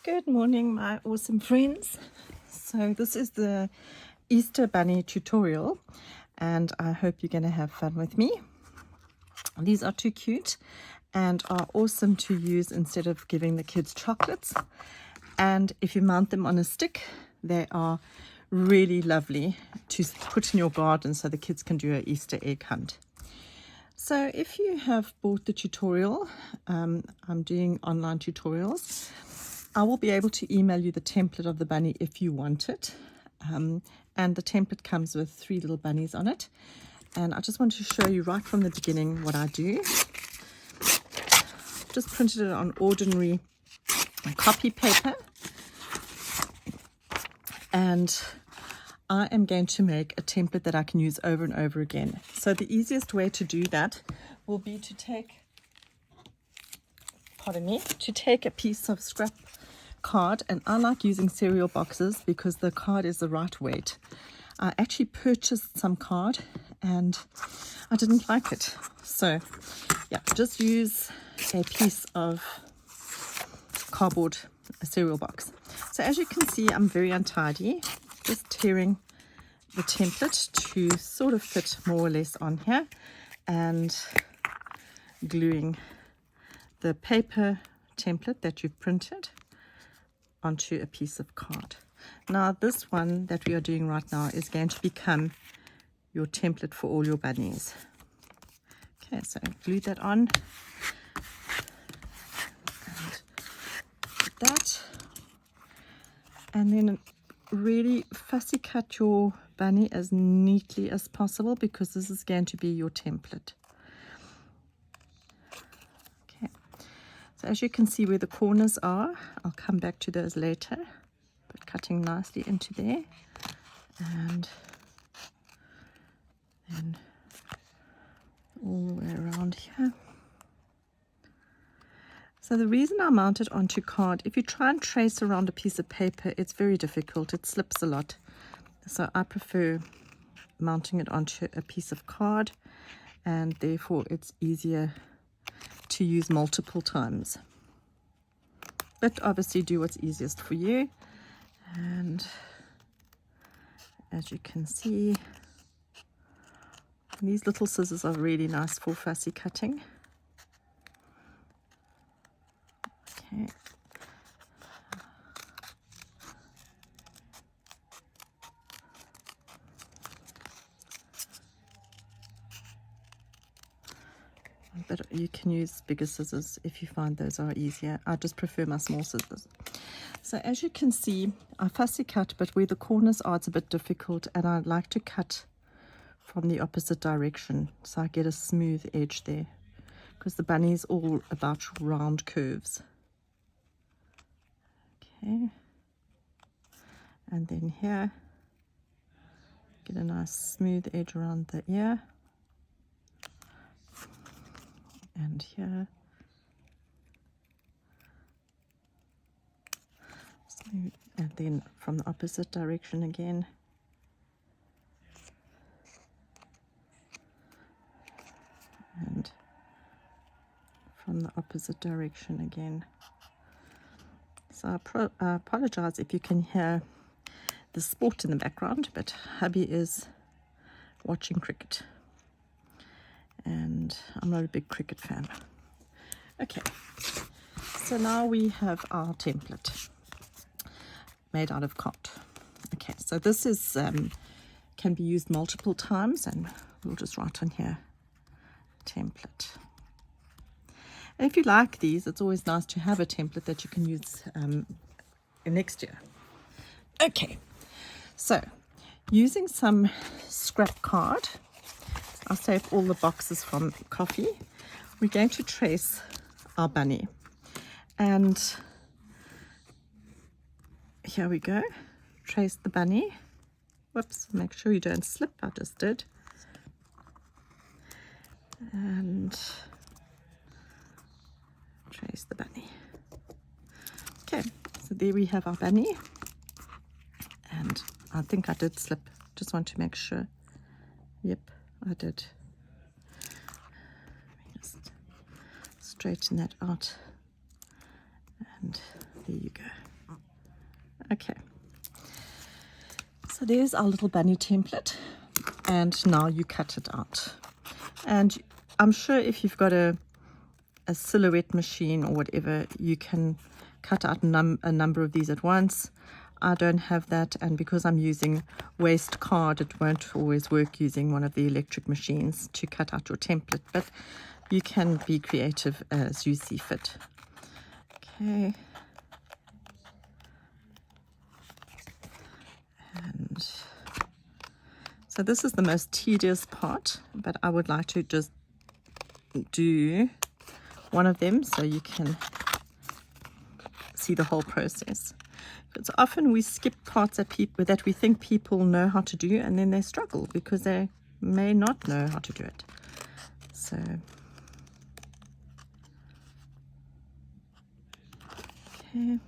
Good morning, my awesome friends. So this is the Easter bunny tutorial and I hope you're going to have fun with me. These are too cute and are awesome to use instead of giving the kids chocolates. And if you mount them on a stick, they are really lovely to put in your garden so the kids can do an Easter egg hunt. So if you have bought the tutorial, I'm doing online tutorials. I will be able to email you the template of the bunny if you want it. And the template comes with 3 little bunnies on it. And I just want to show you right from the beginning what I do. Just printed it on ordinary copy paper. And I am going to make a template that I can use over and over again. So the easiest way to do that will be to take, a piece of scrap card, and I like using cereal boxes because the card is the right weight. I actually purchased some card and I didn't like it, so yeah, just use a piece of cardboard, a cereal box. So as you can see, I'm very untidy, just tearing the template to sort of fit more or less on here and gluing the paper template that you've printed onto a piece of card. Now this one that we are doing right now is going to become your template for all your bunnies. Okay, so glue that on and put that, and then really fussy cut your bunny as neatly as possible because this is going to be your template. So as you can see where the corners are, I'll come back to those later, but cutting nicely into there, and then all the way around here. So the reason I mount it onto card, if you try and trace around a piece of paper, it's very difficult, it slips a lot. So I prefer mounting it onto a piece of card, and therefore it's easier to use multiple times, but obviously do what's easiest for you. And as you can see, these little scissors are really nice for fussy cutting. Okay. But you can use bigger scissors if you find those are easier. I just prefer my small scissors. So as you can see, I fussy cut, but where the corners are, it's a bit difficult, and I like to cut from the opposite direction so I get a smooth edge there, because the bunny is all about round curves. Okay, and then here, get a nice smooth edge around the ear. And here, smooth, and then from the opposite direction again. And from the opposite direction again. So I apologize if you can hear the sport in the background, but hubby is watching cricket. And I'm not a big cricket fan. Okay, so now we have our template made out of card. Okay, so this is can be used multiple times, and we'll just write on here template. And if you like these, it's always nice to have a template that you can use next year. Okay, so using some scrap card, I'll save all the boxes from coffee. We're going to trace our bunny, and here we go. Trace the bunny. Whoops, make sure you don't slip. I just did. And trace the bunny. Okay, so there we have our bunny, and I think I did slip. Just want to make sure. Yep, I did. Just straighten that out, and there you go. Okay, so there's our little bunny template, and now you cut it out. And I'm sure if you've got a silhouette machine or whatever, you can cut out a number of these at once. I don't have that, and because I'm using waste card, it won't always work using one of the electric machines to cut out your template, but you can be creative as you see fit. Okay. And so this is the most tedious part, but I would like to just do one of them so you can see the whole process. It's often we skip parts that we think people know how to do, and then they struggle because they may not know how to do it. So okay.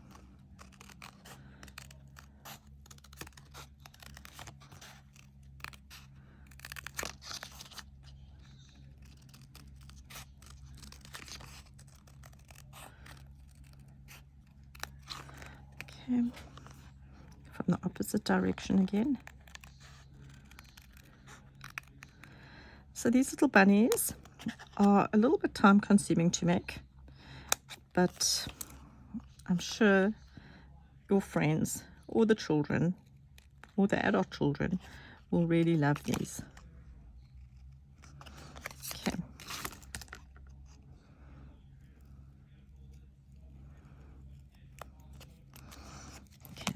Okay, from the opposite direction again. So these little bunnies are a little bit time consuming to make, but I'm sure your friends or the children or the adult children will really love these. Okay.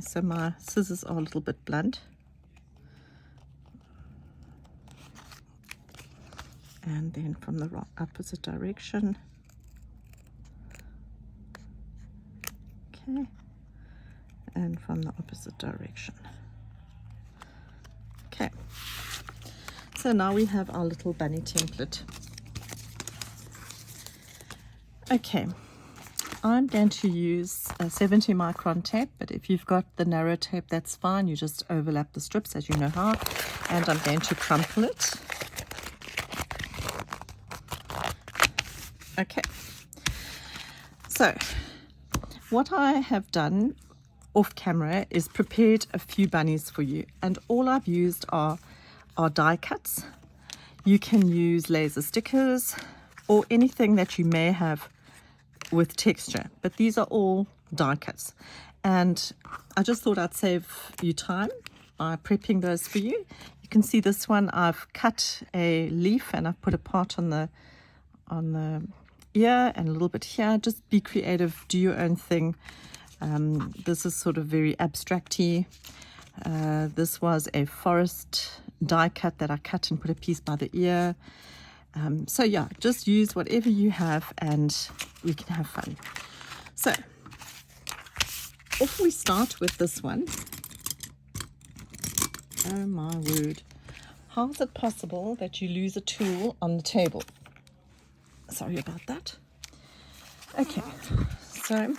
So my scissors are a little bit blunt, and then from the opposite direction. Okay, and from the opposite direction. Okay, so now we have our little bunny template. Okay, I'm going to use a 70 micron tape, but if you've got the narrow tape, that's fine. You just overlap the strips as you know how, and I'm going to crumple it. Okay, so what I have done off camera is prepared a few bunnies for you, and all I've used are die cuts. You can use laser stickers or anything that you may have with texture, but these are all die cuts, and I just thought I'd save you time by prepping those for you. You can see this one, I've cut a leaf and I've put a part on the ear and a little bit here. Just be creative, do your own thing. This is sort of very abstract-y. This was a forest die cut that I cut and put a piece by the ear. So yeah, just use whatever you have and we can have fun. So if we start with this one, oh my word, how is it possible that you lose a tool on the table? Sorry about that. Okay, so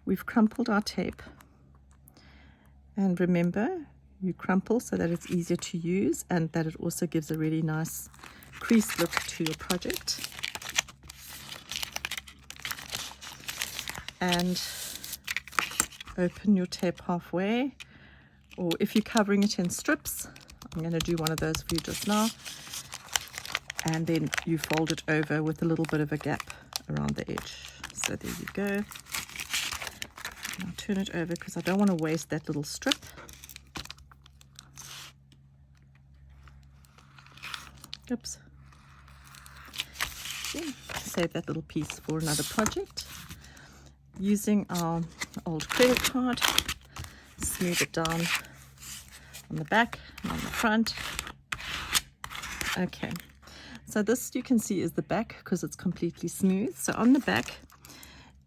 we've crumpled our tape, and remember, you crumple so that it's easier to use and that it also gives a really nice crease look to your project. And open your tape halfway, or if you're covering it in strips, I'm going to do one of those for you just now, and then you fold it over with a little bit of a gap around the edge. So there you go. And I'll turn it over because I don't want to waste that little strip. Oops. Okay. Save that little piece for another project. Using our old credit card, smooth it down on the back and on the front. Okay, so this you can see is the back because it's completely smooth. So on the back,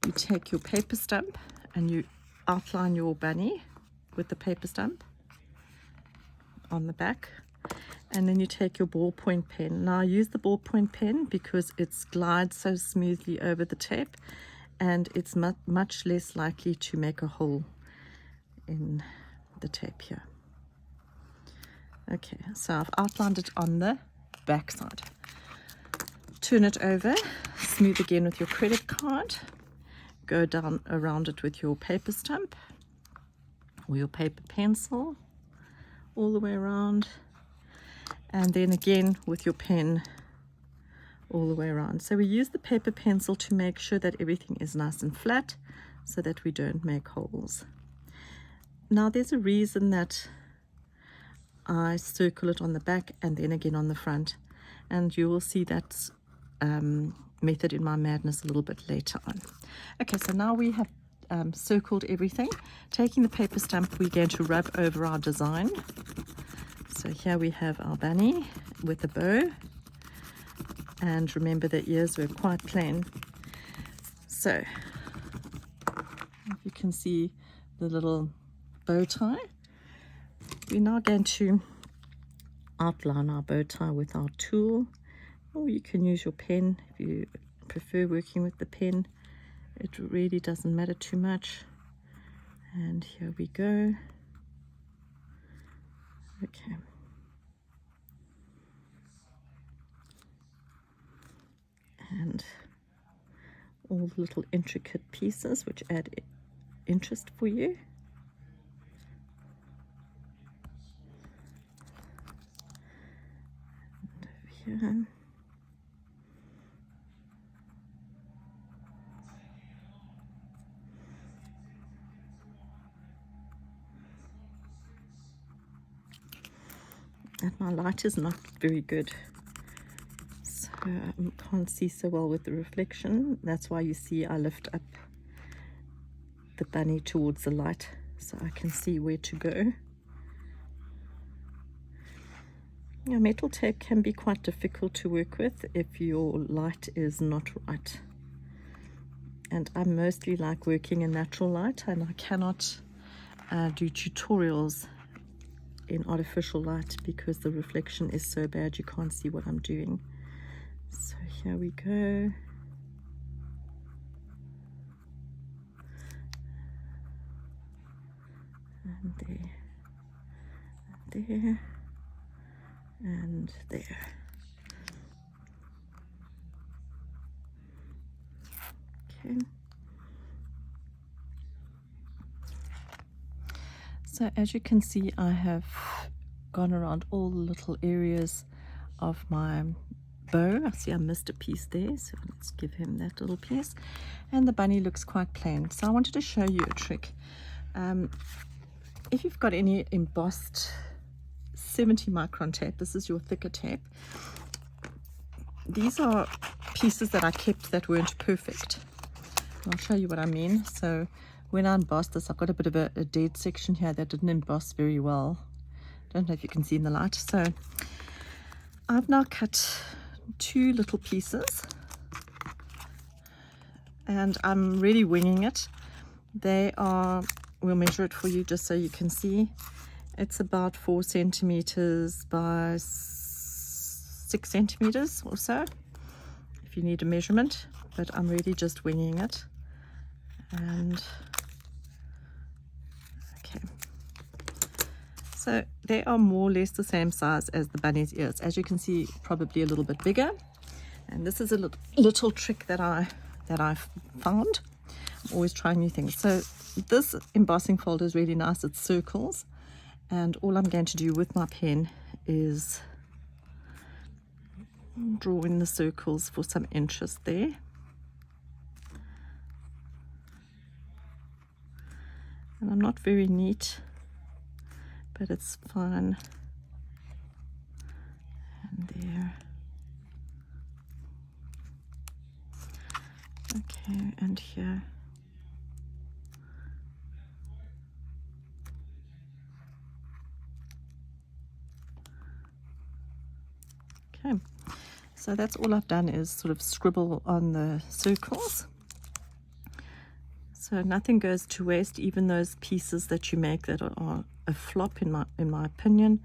you take your paper stump and you outline your bunny with the paper stump on the back. And then you take your ballpoint pen. Now I use the ballpoint pen because it glides so smoothly over the tape, and it's much less likely to make a hole in the tape here. Okay, so I've outlined it on the back side. Turn it over, smooth again with your credit card, go down around it with your paper stump, or your paper pencil all the way around, and then again with your pen all the way around. So we use the paper pencil to make sure that everything is nice and flat so that we don't make holes. Now there's a reason that I circle it on the back and then again on the front, and you will see that method in my madness a little bit later on. Okay, so now we have circled everything. Taking the paper stamp, we're going to rub over our design. So here we have our bunny with a bow, and remember the ears were quite plain. So you can see the little bow tie. We're now going to outline our bow tie with our tool, or you can use your pen if you prefer working with the pen. It really doesn't matter too much. And here we go. Okay. And all the little intricate pieces which add interest for you. And over here. And my light is not very good, so I can't see so well with the reflection. That's why you see I lift up the bunny towards the light so I can see where to go. Now, metal tape can be quite difficult to work with if your light is not right. And I mostly like working in natural light, and I cannot do tutorials in artificial light because the reflection is so bad you can't see what I'm doing. So here we go. And there, and there, and there. Okay. So as you can see, I have gone around all the little areas of my bow. I see I missed a piece there, so let's give him that little piece. And the bunny looks quite plain. So I wanted to show you a trick. If you've got any embossed 70 micron tape, this is your thicker tape. These are pieces that I kept that weren't perfect. I'll show you what I mean. So when I embossed this, I've got a bit of a dead section here that didn't emboss very well. Don't know if you can see in the light. So I've now cut 2 little pieces, and I'm really winging it. They are, we'll measure it for you just so you can see. It's about 4 centimeters by 6 centimeters or so, if you need a measurement, but I'm really just winging it. And okay, so they are more or less the same size as the bunny's ears. As you can see, probably a little bit bigger. And this is a little trick that I've found. I'm always trying new things. So this embossing folder is really nice. It's circles, and all I'm going to do with my pen is draw in the circles for some interest there. And I'm not very neat, but it's fine. And there. Okay, and here. Okay, so that's all I've done is sort of scribble on the circles. So nothing goes to waste, even those pieces that you make that are a flop, in my opinion.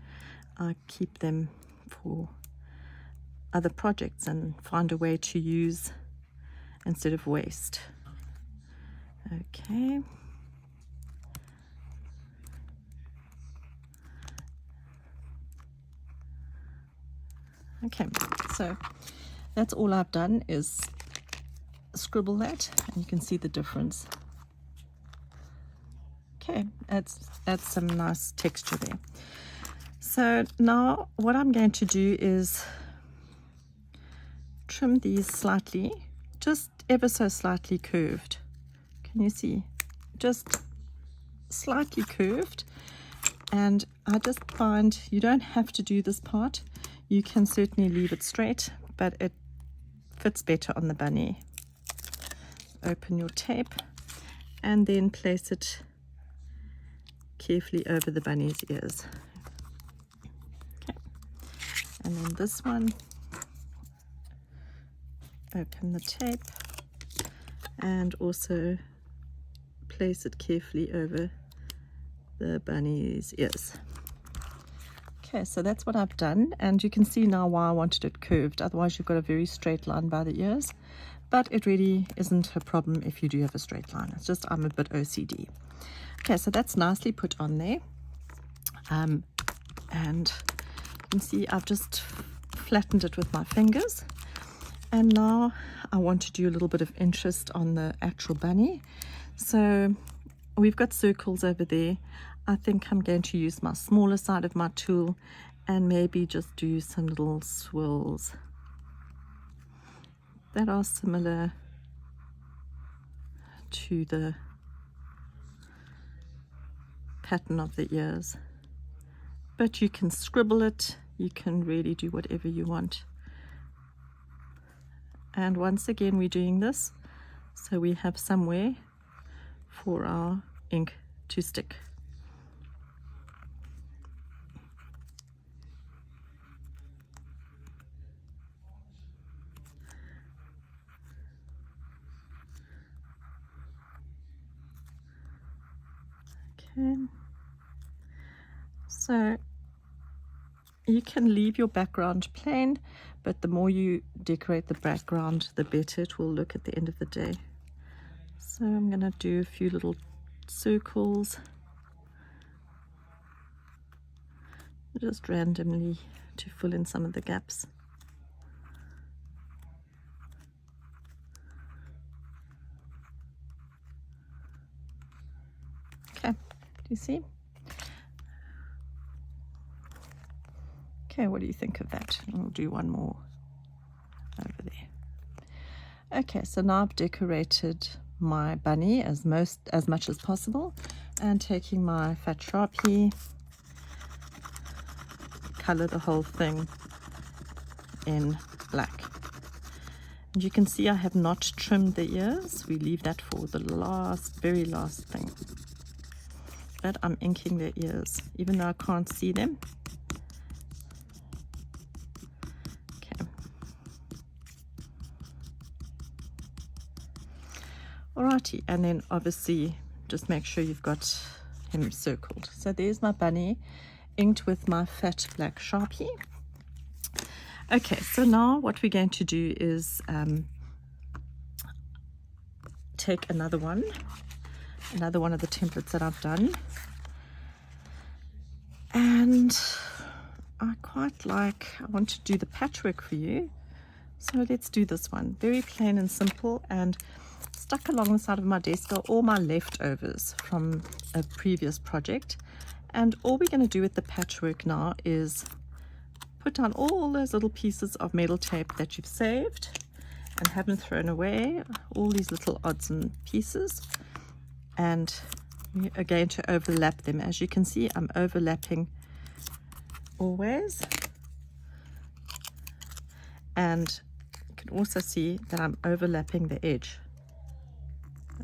I keep them for other projects and find a way to use instead of waste. Okay. Okay, so that's all I've done is scribble that, and you can see the difference. Okay, adds some nice texture there. So now what I'm going to do is trim these slightly, just ever so slightly curved. Can you see? Just slightly curved. And I just find you don't have to do this part. You can certainly leave it straight, but it fits better on the bunny. Open your tape and then place it carefully over the bunny's ears. Okay. And then this one, open the tape and also place it carefully over the bunny's ears. Okay, so that's what I've done, and you can see now why I wanted it curved. Otherwise you've got a very straight line by the ears, but it really isn't a problem if you do have a straight line. It's just I'm a bit OCD. Okay, so that's nicely put on there, and you can see I've just flattened it with my fingers. And now I want to do a little bit of interest on the actual bunny. So we've got circles over there. I think I'm going to use my smaller side of my tool and maybe just do some little swirls that are similar to the pattern of the ears. But you can scribble it, you can really do whatever you want. And once again we're doing this so we have somewhere for our ink to stick. Okay, so you can leave your background plain, but the more you decorate the background, the better it will look at the end of the day. So I'm going to do a few little circles, just randomly to fill in some of the gaps. Okay, do you see? Okay, what do you think of that? I'll do one more over there. Okay, so now I've decorated my bunny as much as possible, and taking my fat Sharpie, color the whole thing in black. And you can see I have not trimmed the ears. We leave that for the very last thing. But I'm inking the ears, even though I can't see them. Alrighty, and then obviously just make sure you've got him circled. So there's my bunny inked with my fat black Sharpie. Okay, so now what we're going to do is take another one of the templates that I've done, and I want to do the patchwork for you. So let's do this one, very plain and simple, and stuck along the side of my desk are all my leftovers from a previous project. And all we're going to do with the patchwork now is put down all those little pieces of metal tape that you've saved and haven't thrown away, all these little odds and pieces, and we are going to overlap them. As you can see, I'm overlapping always, and you can also see that I'm overlapping the edge.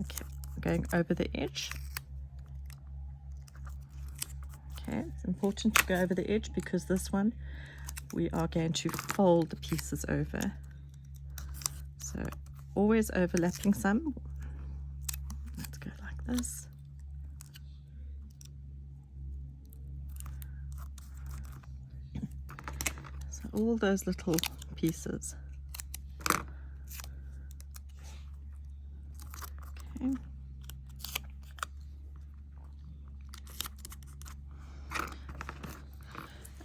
Okay, going over the edge. Okay, it's important to go over the edge because this one we are going to fold the pieces over. So always overlapping some. Let's go like this. So all those little pieces. Okay.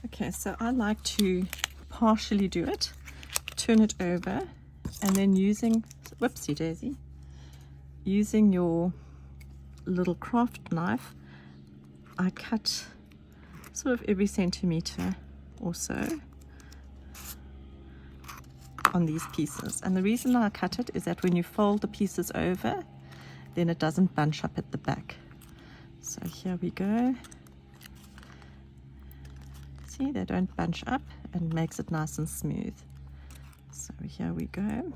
Okay, so I like to partially do it, turn it over, and then using, whoopsie daisy, using your little craft knife, I cut sort of every centimeter or so on these pieces. And the reason I cut it is that when you fold the pieces over, then it doesn't bunch up at the back. So here we go. See, they don't bunch up, and makes it nice and smooth. So here we go.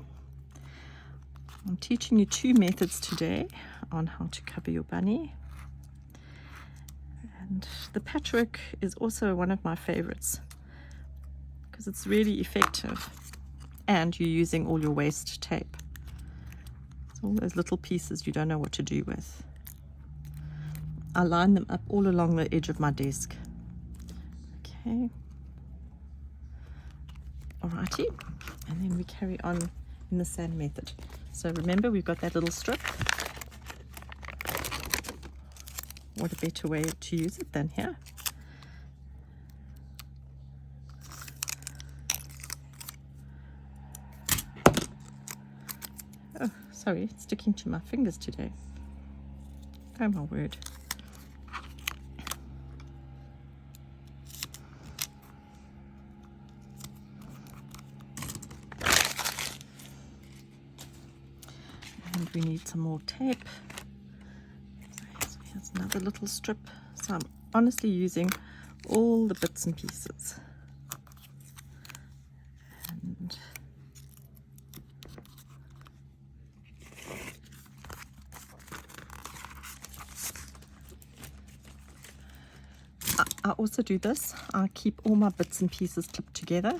I'm teaching you 2 methods today on how to cover your bunny. And the patchwork is also one of my favorites because it's really effective, and you're using all your waste tape. So all those little pieces you don't know what to do with. I line them up all along the edge of my desk. Okay. Alrighty, and then we carry on in the same method. So remember, we've got that little strip. What a better way to use it than here. Oh, sorry, it's sticking to my fingers today. Oh my word. And we need some more tape. So here's another little strip. So I'm honestly using all the bits and pieces. And I also do this. I keep all my bits and pieces clipped together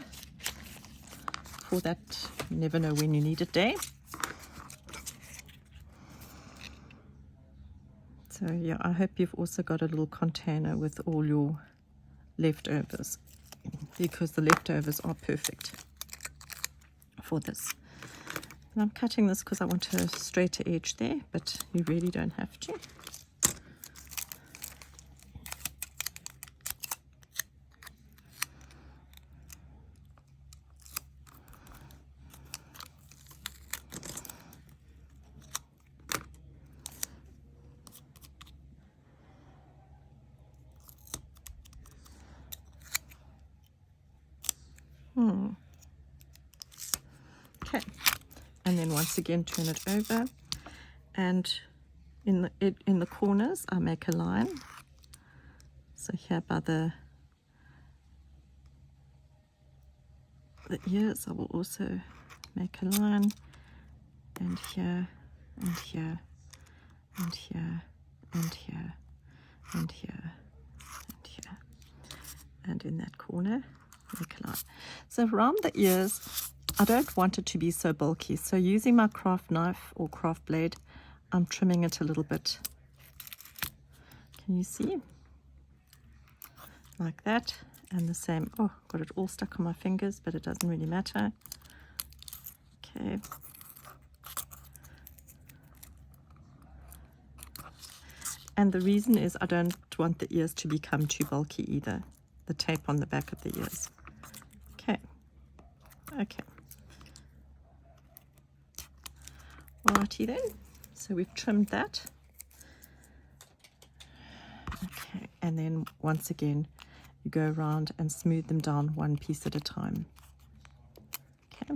for that you never know when you need it day. So yeah, I hope you've also got a little container with all your leftovers, because the leftovers are perfect for this. And I'm cutting this because I want a straighter edge there, but you really don't have to. Okay, and then once again turn it over, and in the corners I make a line. So here by the ears I will also make a line, and here and here and here and here and here and here, and in that corner make a line. So around the ears I don't want it to be so bulky, so using my craft knife or craft blade, I'm trimming it a little bit. Can you see? Like that, and the same. Oh, got it all stuck on my fingers, but it doesn't really matter. Okay. And the reason is I don't want the ears to become too bulky either. The tape on the back of the ears. Okay. Okay. Alrighty then, so we've trimmed that. Okay, and then once again, you go around and smooth them down one piece at a time. Okay.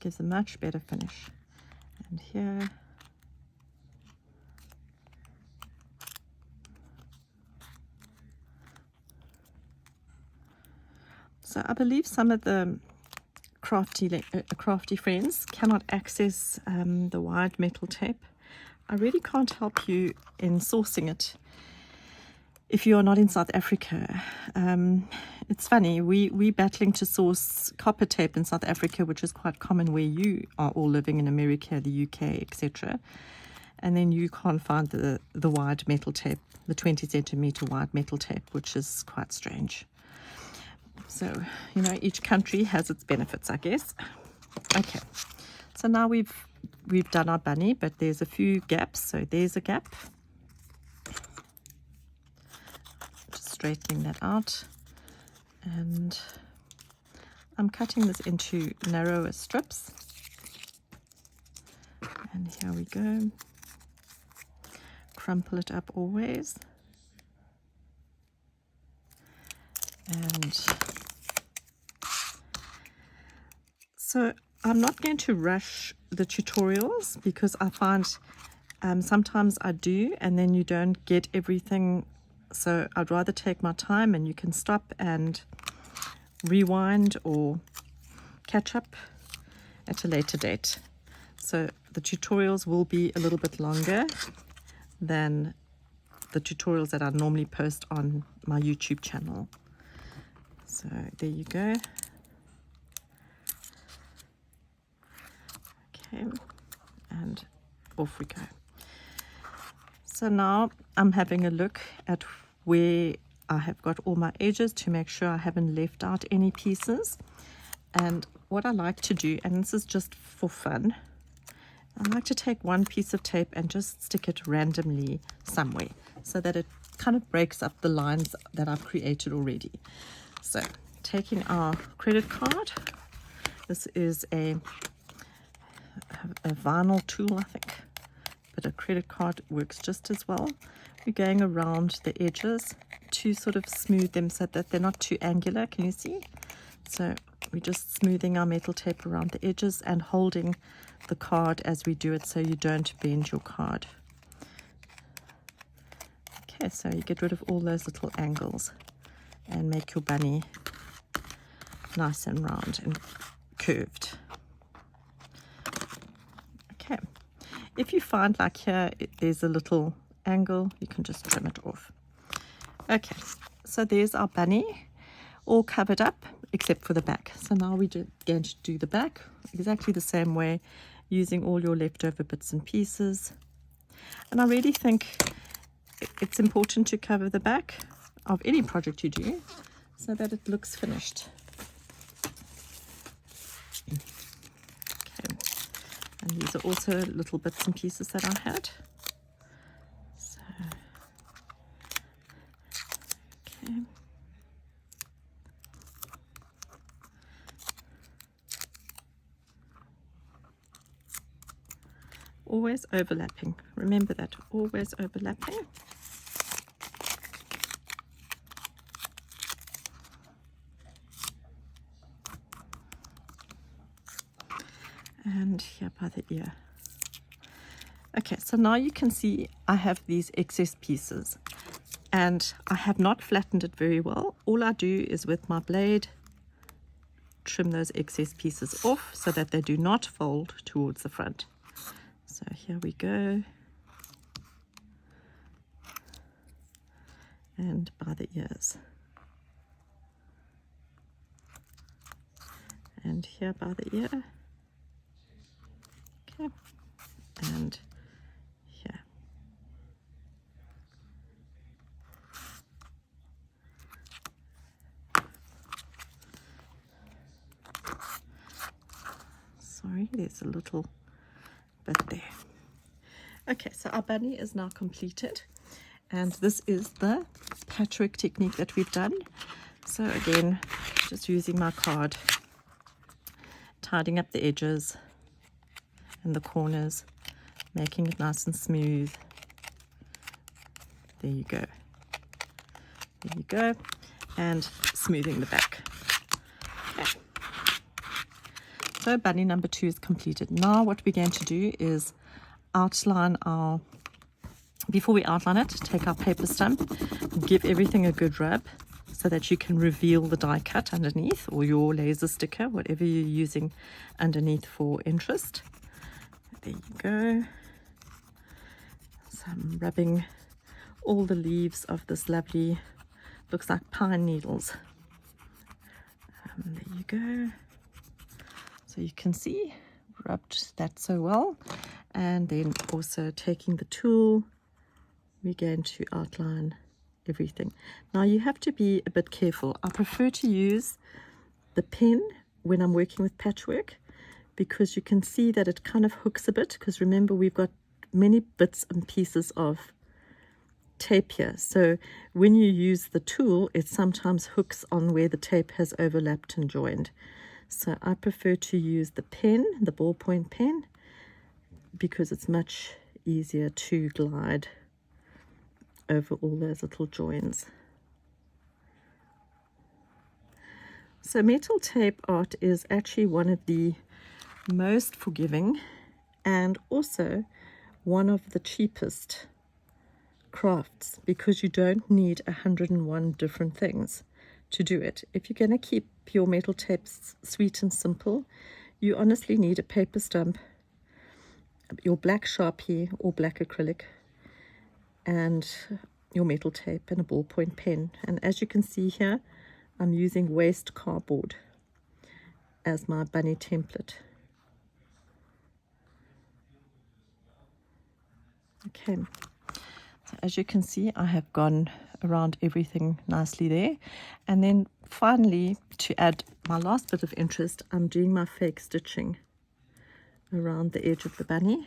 Gives a much better finish. And here. So I believe some of the crafty friends cannot access the wide metal tape. I really can't help you in sourcing it if you are not in South Africa. It's funny, we're battling to source copper tape in South Africa, which is quite common where you are all living in America, the UK, etc. And then you can't find the wide metal tape, the 20 centimeter wide metal tape, which is quite strange. So, you know, each country has its benefits, I guess. Okay, so now we've done our bunny, but there's a few gaps. So there's a gap. Just straightening that out. And I'm cutting this into narrower strips. And here we go. crumple it up always. And so I'm not going to rush the tutorials because I find sometimes I do and then you don't get everything. So I'd rather take my time, and you can stop and rewind or catch up at a later date. So the tutorials will be a little bit longer than the tutorials that I normally post on my YouTube channel. So there you go. Okay, and off we go. So now I'm having a look at where I have got all my edges to make sure I haven't left out any pieces. And what I like to do, and this is just for fun, I like to take one piece of tape and just stick it randomly somewhere so that it kind of breaks up the lines that I've created already. So taking our credit card, this is a vinyl tool, I think, but a credit card works just as well. We're going around the edges to sort of smooth them so that they're not too angular. Can you see? So we're just smoothing our metal tape around the edges and holding the card as we do it so you don't bend your card. Okay, so you get rid of all those little angles and make your bunny nice and round and curved. Okay, if you find like here there's a little angle, you can just trim it off. Okay, so there's our bunny all covered up except for the back. So now we're going to do the back exactly the same way, using all your leftover bits and pieces. And I really think it's important to cover the back of any project you do so that it looks finished. Okay, and these are also little bits and pieces that I had. So, okay. Always overlapping. Remember that, always overlapping. And here by the ear. Okay, so now you can see I have these excess pieces and I have not flattened it very well. All I do is with my blade trim those excess pieces off so that they do not fold towards the front. So here we go, and by the ears, and here by the ear, okay, and here. Sorry, there's a little bit there. Okay, so our bunny is now completed, and this is the patchwork technique that we've done. So again, just using my card, tidying up the edges and the corners, making it nice and smooth. There you go. There you go. And smoothing the back. Okay. So bunny number 2 is completed. Now what we're going to do is outline our, before we outline it, take our paper stump, give everything a good rub so that you can reveal the die cut underneath, or your laser sticker, whatever you're using underneath for interest. There you go. So I'm rubbing all the leaves of this lovely, looks like pine needles. There you go. So you can see, rubbed that so well. And then also taking the tool, we're going to outline everything. Now you have to be a bit careful. I prefer to use the pen when I'm working with patchwork because you can see that it kind of hooks a bit, because remember we've got many bits and pieces of tape here. So when you use the tool, it sometimes hooks on where the tape has overlapped and joined. So I prefer to use the pen, the ballpoint pen, because it's much easier to glide over all those little joins. So metal tape art is actually one of the most forgiving and also one of the cheapest crafts, because you don't need 101 different things to do it. If you're going to keep your metal tapes sweet and simple, you honestly need a paper stump, your black Sharpie or black acrylic, and your metal tape and a ballpoint pen. And as you can see here, I'm using waste cardboard as my bunny template. Okay, so as you can see, I have gone around everything nicely there. And then finally, to add my last bit of interest, I'm doing my fake stitching around the edge of the bunny.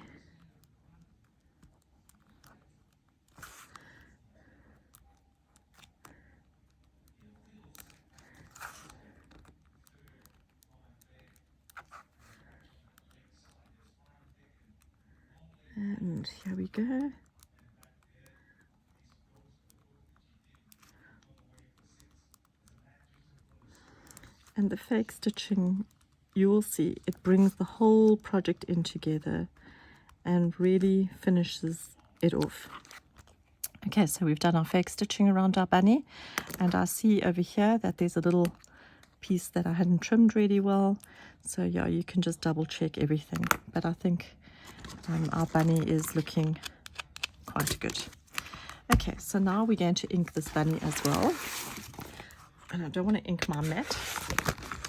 And here we go. And the fake stitching, you will see, it brings the whole project in together and really finishes it off. Okay, so we've done our fake stitching around our bunny, and I see over here that there's a little piece that I hadn't trimmed really well. So yeah, you can just double check everything. But I think our bunny is looking quite good. Okay, so now we're going to ink this bunny as well. And I don't want to ink my mat.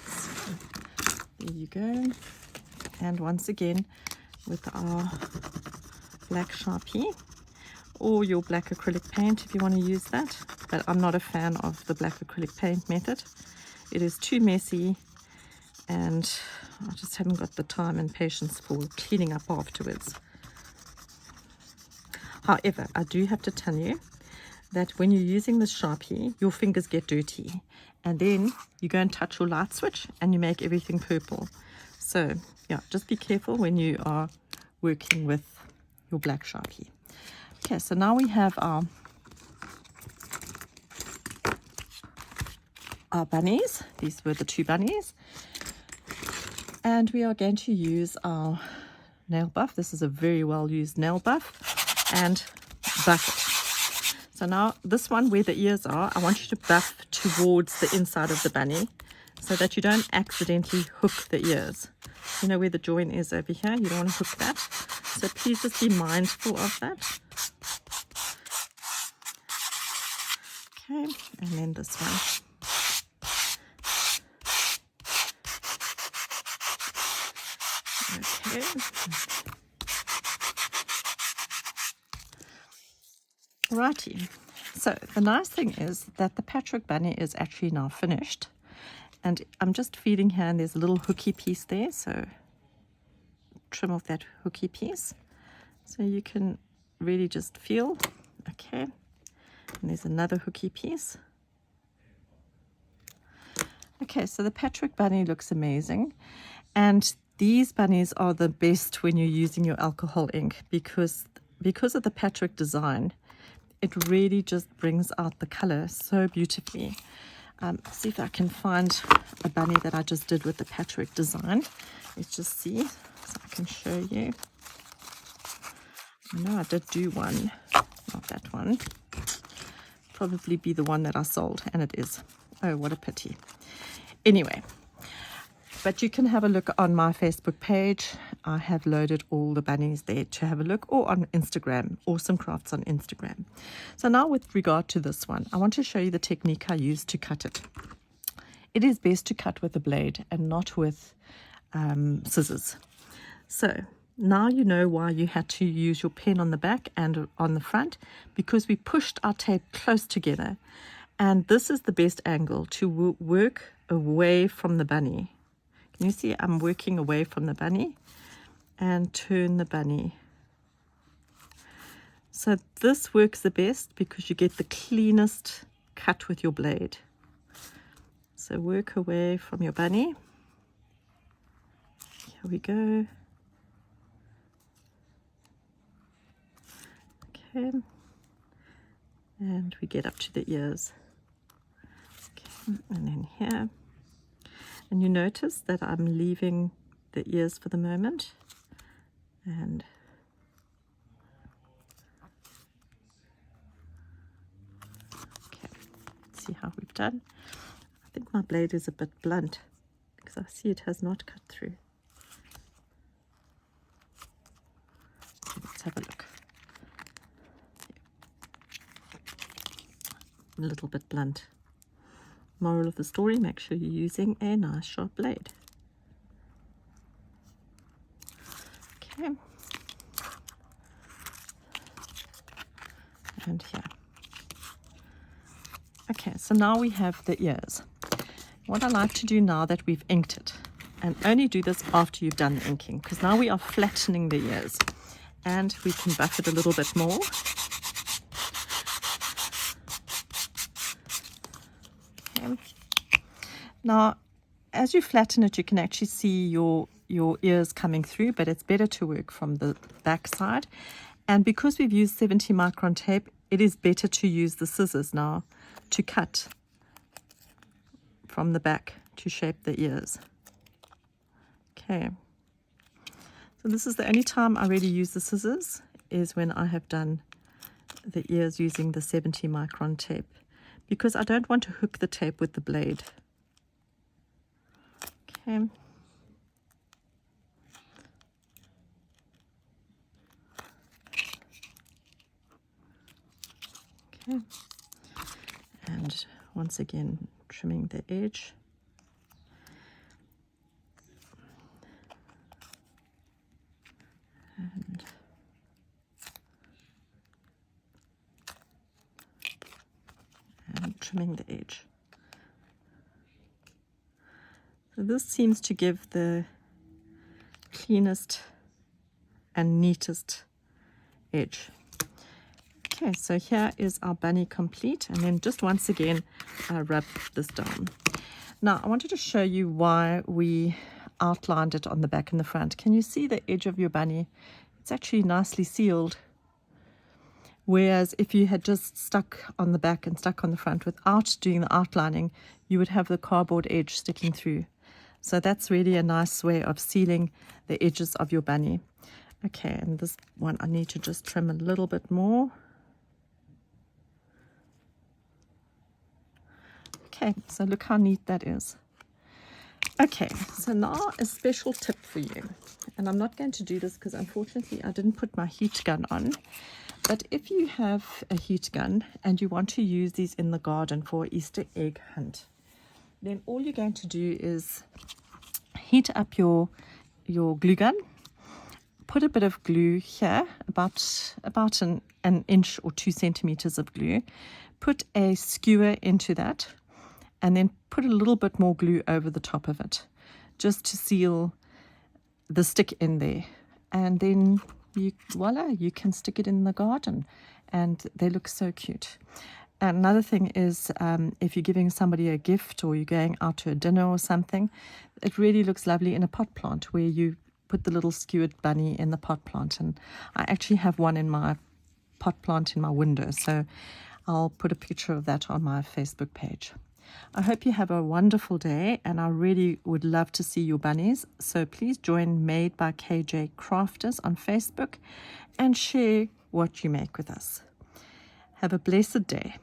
So there you go. And once again, with our black Sharpie or your black acrylic paint if you want to use that. But I'm not a fan of the black acrylic paint method. It is too messy, and I just haven't got the time and patience for cleaning up afterwards. However, I do have to tell you that when you're using the Sharpie, your fingers get dirty, and then you go and touch your light switch and you make everything purple. So yeah, just be careful when you are working with your black Sharpie. Okay, so now we have our bunnies. These were the two bunnies. And we are going to use our nail buff. This is a very well used nail buff, and buff it. So now this one where the ears are, I want you to buff towards the inside of the bunny so that you don't accidentally hook the ears. You know where the join is over here? You don't want to hook that. So please just be mindful of that. Okay, and then this one. Okay. Righty. So the nice thing is that the patchwork bunny is actually now finished. And I'm just feeling here, and there's a little hooky piece there. So trim off that hooky piece. So you can really just feel. Okay. And there's another hooky piece. Okay, so the patchwork bunny looks amazing. And these bunnies are the best when you're using your alcohol ink, because of the patchwork design, it really just brings out the color so beautifully. See if I can find a bunny that I just did with the patchwork design. Let's just see, so I can show you. I know I did do one, not that one. Probably be the one that I sold, and it is. Oh, what a pity. Anyway, but you can have a look on my Facebook page. I have loaded all the bunnies there to have a look, or on Instagram, Awesome Crafts on Instagram. So now with regard to this one, I want to show you the technique I used to cut it. It is best to cut with a blade and not with scissors. So now you know why you had to use your pen on the back and on the front, because we pushed our tape close together. And this is the best angle to work away from the bunny. Can you see I'm working away from the bunny and turn the bunny? So this works the best because you get the cleanest cut with your blade. So work away from your bunny. Here we go. Okay. And we get up to the ears. Okay, and then here. And you notice that I'm leaving the ears for the moment. And okay, let's see how we've done. I think my blade is a bit blunt because I see it has not cut through. Let's have a look. A little bit blunt. Moral of the story, make sure you're using a nice sharp blade. Okay. And here. Okay, so now we have the ears. What I like to do now that we've inked it, and only do this after you've done the inking, because now we are flattening the ears, and we can buff it a little bit more. Okay. Now, as you flatten it, you can actually see your ears coming through, but it's better to work from the back side. And because we've used 70 micron tape, it is better to use the scissors now to cut from the back to shape the ears. Okay. So this is the only time I really use the scissors, is when I have done the ears using the 70 micron tape, because I don't want to hook the tape with the blade. Okay. Okay. And once again, trimming the edge. And trimming the edge. So this seems to give the cleanest and neatest edge. Okay, so here is our bunny complete, and then just once again I rub this down. Now I wanted to show you why we outlined it on the back and the front. Can you see the edge of your bunny? It's actually nicely sealed, whereas if you had just stuck on the back and stuck on the front without doing the outlining, you would have the cardboard edge sticking through. So that's really a nice way of sealing the edges of your bunny. Okay, and this one I need to just trim a little bit more. Okay, so look how neat that is. Okay, so now a special tip for you. And I'm not going to do this because unfortunately I didn't put my heat gun on. But if you have a heat gun and you want to use these in the garden for an Easter egg hunt, then all you're going to do is heat up your glue gun. Put a bit of glue here, about an inch or 2 centimeters of glue. Put a skewer into that, and then put a little bit more glue over the top of it, just to seal the stick in there. And then voila, you can stick it in the garden, and they look so cute. And another thing is, if you're giving somebody a gift or you're going out to a dinner or something, it really looks lovely in a pot plant, where you put the little skewered bunny in the pot plant. And I actually have one in my pot plant in my window, so I'll put a picture of that on my Facebook page. I hope you have a wonderful day, and I really would love to see your bunnies. So please join Made by KJ Crafters on Facebook and share what you make with us. Have a blessed day.